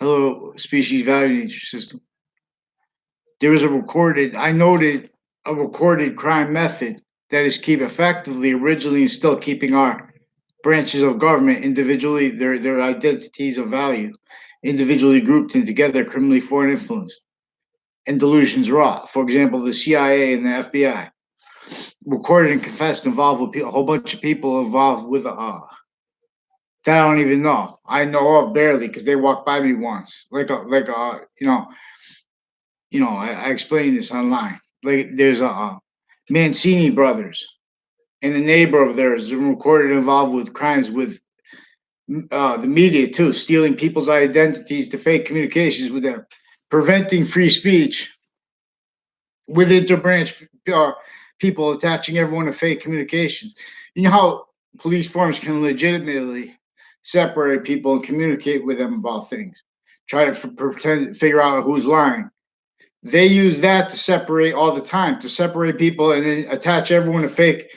Hello, species value nature system. There is a recorded, I noted a recorded crime method that is keep effectively, originally, and still keeping our branches of government individually, their identities of value, individually grouped and together, criminally foreign influence and delusions raw. For example, the CIA and the FBI recorded and confessed involved with a whole bunch of people involved with that I don't even know. I know of barely because they walked by me once, I explained this online. Like there's a Mancini brothers and a neighbor of theirs recorded involved with crimes with the media too, stealing people's identities to fake communications with them, preventing free speech with interbranch people attaching everyone to fake communications. You know how police forms can legitimately separate people and communicate with them about things, try to pretend figure out who's lying. They use that to separate all the time, to separate people and then attach everyone to fake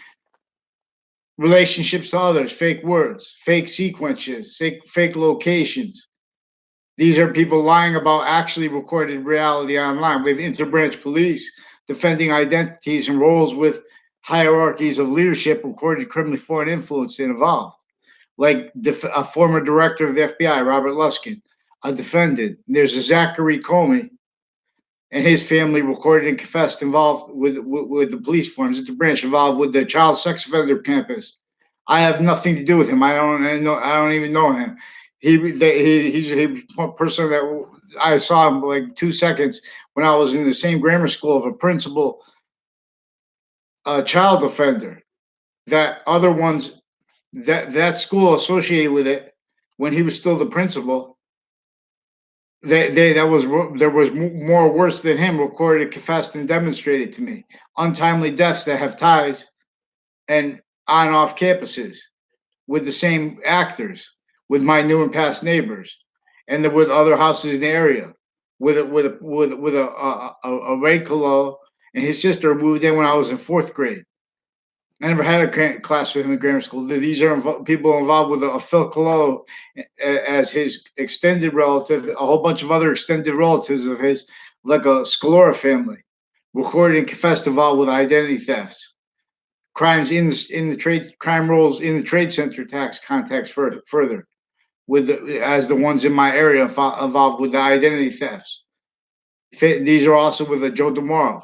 relationships to others, fake words, fake sequences, fake locations. These are people lying about actually recorded reality online. We have interbranch police defending identities and roles with hierarchies of leadership, recorded criminally foreign influence involved. Like a former director of the FBI, Robert Luskin, a defendant. There's a Zachary Comey and his family recorded and confessed involved with the police forms at the branch involved with the child sex offender campus. I have nothing to do with him. I don't even know him. He's a person that I saw him like 2 seconds when I was in the same grammar school of a principal child offender. That other ones that school associated with it when he was still the principal. There was more worse than him recorded, confessed, and demonstrated to me. Untimely deaths that have ties and on off campuses with the same actors, with my new and past neighbors, and with other houses in the area. With a Ray Colo and his sister moved in when I was in fourth grade. I never had a class with him in grammar school. These are people involved with a Phil Colo as his extended relative, a whole bunch of other extended relatives of his, like a Scalora family, recorded and confessed involved with identity thefts, crimes in the trade, crime rolls in the trade center tax context further, as the ones in my area involved with the identity thefts. These are also with a Joe DeMoro,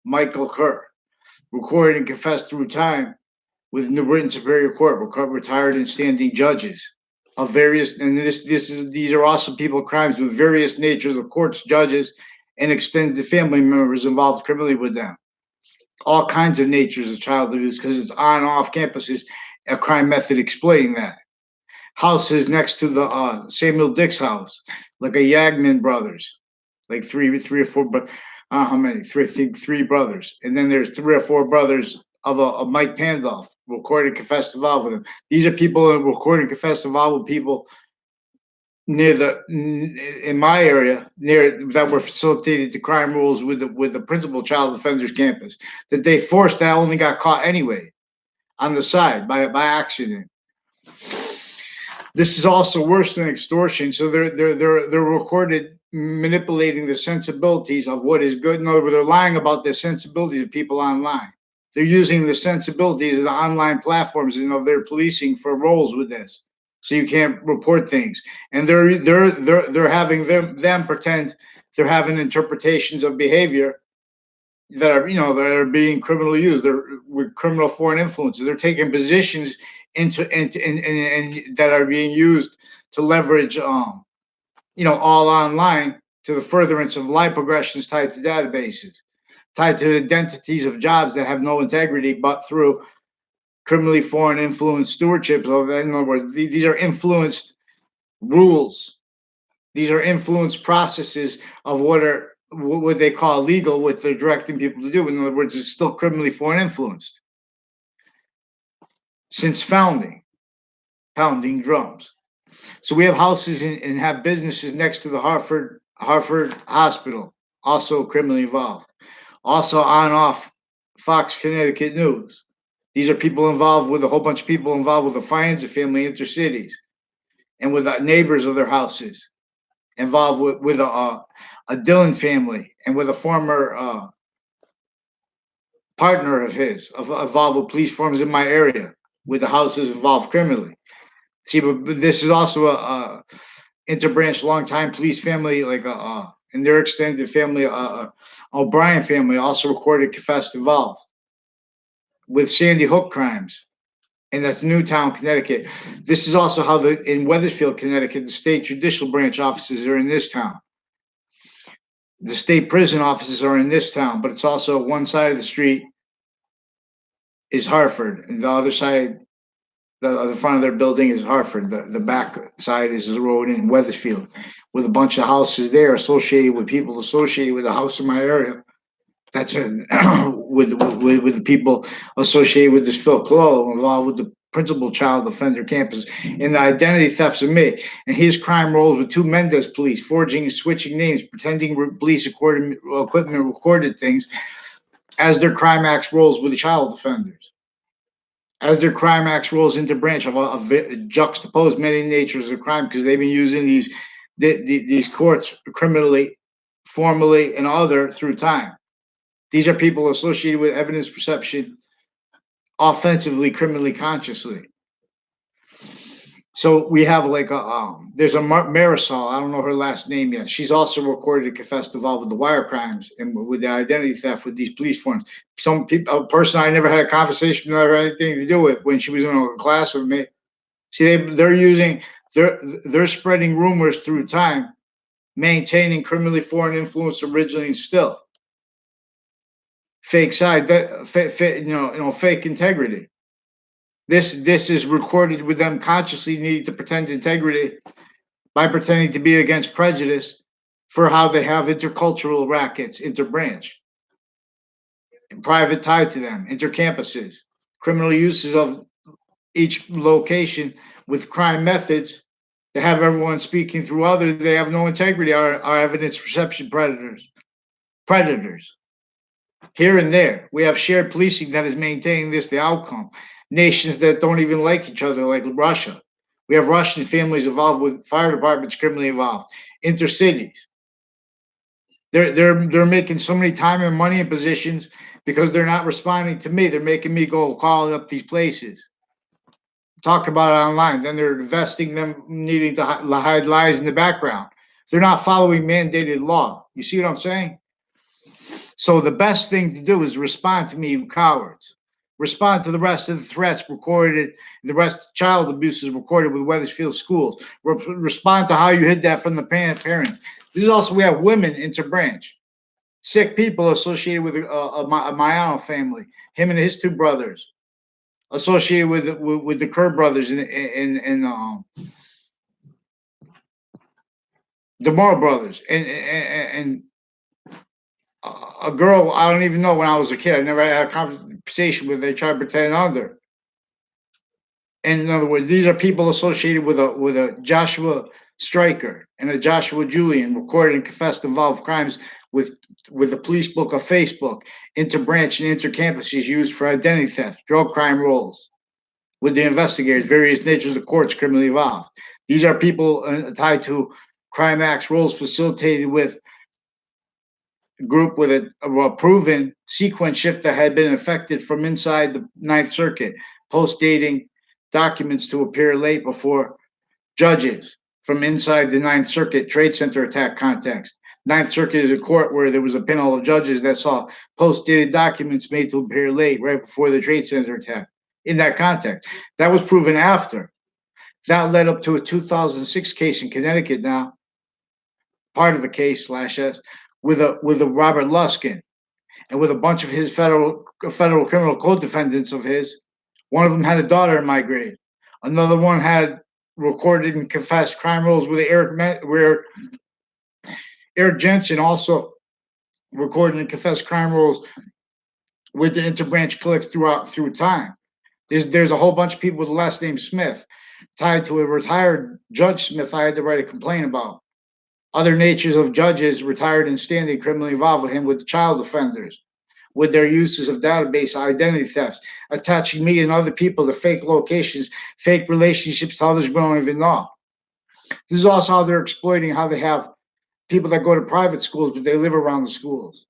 Michael Kerr, recorded and confessed through time with New Britain Superior Court, retired and standing judges of various, and these are also people crimes with various natures of courts, judges, and extended family members involved criminally with them. All kinds of natures of child abuse because it's on off campuses. A crime method explaining that. Houses next to the Samuel Dick's house, like a Yagman brothers, like three or four, but I don't know how many, three, I think three brothers, and then there's three or four brothers of Mike Pandolf, recorded confessed involved with him. These are people who recorded confessed involved with people near the in my area near that were facilitated the crime rules with the principal child offenders campus that they forced that only got caught anyway on the side by accident. This is also worse than extortion. So they're recorded manipulating the sensibilities of what is good. In other words, they're lying about the sensibilities of people online. They're using the sensibilities of the online platforms and of their policing for roles with this. So you can't report things, and they're having them pretend they're having interpretations of behavior that are being criminally used. They're with criminal foreign influences. They're taking positions into and that are being used to leverage all online to the furtherance of lie progressions tied to databases, tied to identities of jobs that have no integrity, but through criminally foreign influence stewardships. In other words, these are influenced rules. These are influenced processes of what they call legal, what they're directing people to do. In other words, it's still criminally foreign influenced since pounding drums. So we have houses and have businesses next to the Hartford Hospital, also criminally involved. Also on off Fox Connecticut News. These are people involved with a whole bunch of people involved with the Fiennes family intercities and with the neighbors of their houses involved with a Dillon family and with a former partner of his involved with police forms in my area, with the houses involved criminally. See, but this is also a interbranch longtime police family, like in their extended family, O'Brien family also recorded confessed involved with Sandy Hook crimes, and that's Newtown, Connecticut. This is also how in Wethersfield, Connecticut, the state judicial branch offices are in this town. The state prison offices are in this town, but it's also one side of the street is Hartford, and the other side, the front of their building is Hartford. The back side is the road in Wethersfield, with a bunch of houses there associated with people associated with the house in my area. That's with the people associated with this Phil Colo involved with the principal child offender campus and the identity thefts of me and his crime roles with two Mendez police forging and switching names, pretending police equipment recorded things as their crime acts roles with the child offenders. As their crime acts rolls into branch of juxtaposed many natures of crime because they've been using these courts criminally, formally, and other through time. These are people associated with evidence perception, offensively, criminally, consciously. So we have like there's a Marisol. I don't know her last name yet. She's also recorded and confessed involved with the wire crimes and with the identity theft with these police forms. Some people, a person I never had a conversation with or anything to do with when she was in a class with me. See, they're spreading rumors through time, maintaining criminally foreign influence originally and still. Fake side, fake integrity. This is recorded with them consciously needing to pretend integrity by pretending to be against prejudice for how they have intercultural rackets, interbranch, private tied to them, intercampuses, criminal uses of each location with crime methods to have everyone speaking through others. They have no integrity, are evidence perception predators. Predators. Here and there, we have shared policing that is maintaining the outcome. Nations that don't even like each other, like Russia. We have Russian families involved with fire departments criminally involved, intercities. They're making so many time and money in positions because they're not responding to me. They're making me go call up these places, talk about it online. Then they're investing them needing to hide lies in the background. They're not following mandated law. You see what I'm saying? So the best thing to do is respond to me, you cowards. Respond to the rest of the threats recorded, the rest of child abuses recorded with Wethersfield schools. Respond to how you hid that from the parents. This is also, we have women interbranch. Sick people associated with a Mayano family, him and his two brothers, associated with the Kerr brothers and the Morrow brothers, and a girl I don't even know when I was a kid. I never had a conversation with. They try to pretend under. And in other words, these are people associated with a Joshua Stryker and a Joshua Julian recorded and confessed involved crimes with the police book of Facebook, interbranch and intercampuses used for identity theft, drug crime roles with the investigators, various natures of courts criminally involved. These are people tied to crime acts roles facilitated with group with a proven sequence shift that had been effected from inside the Ninth Circuit, post dating documents to appear late before judges from inside the Ninth Circuit Trade Center attack context. Ninth Circuit is a court where there was a panel of judges that saw post dated documents made to appear late right before the Trade Center attack. In that context, that was proven after. That led up to a 2006 case in Connecticut now, part of a case slash S, with a Robert Luskin and with a bunch of his federal criminal code defendants of his. One of them had a daughter in my grade. Another one had recorded and confessed crime roles with where Eric Jensen also recorded and confessed crime roles with the interbranch cliques through time. There's a whole bunch of people with the last name Smith tied to a retired Judge Smith I had to write a complaint about. Other natures of judges retired and standing criminally involved with him with child offenders, with their uses of database identity thefts, attaching me and other people to fake locations, fake relationships to others we don't even know. This is also how they're exploiting how they have people that go to private schools, but they live around the schools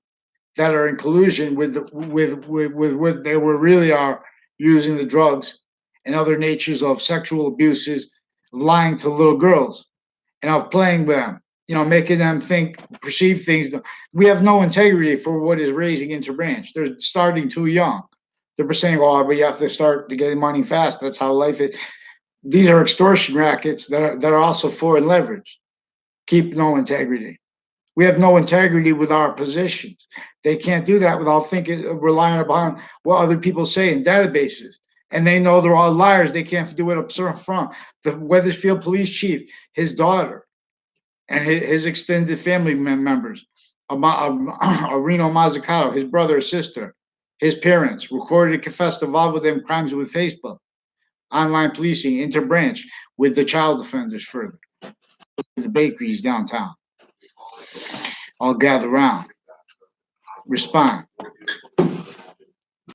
that are in collusion with what they were really are using the drugs and other natures of sexual abuses, lying to little girls and of playing with them, making them think, perceive things. We have no integrity for what is raising interbranch. They're starting too young. They're saying, "Oh, but you have to start to get money fast. That's how life is." These are extortion rackets that are also foreign leverage. Keep no integrity. We have no integrity with our positions. They can't do that without thinking, relying upon what other people say in databases. And they know they're all liars. They can't do it up front. The Weathersfield police chief, his daughter, and his extended family members, Reno Mazzucato, his brother or sister, his parents, recorded and confessed involved with them crimes with Facebook, online policing, interbranch with the child offenders further, the bakeries downtown. All gather around, respond.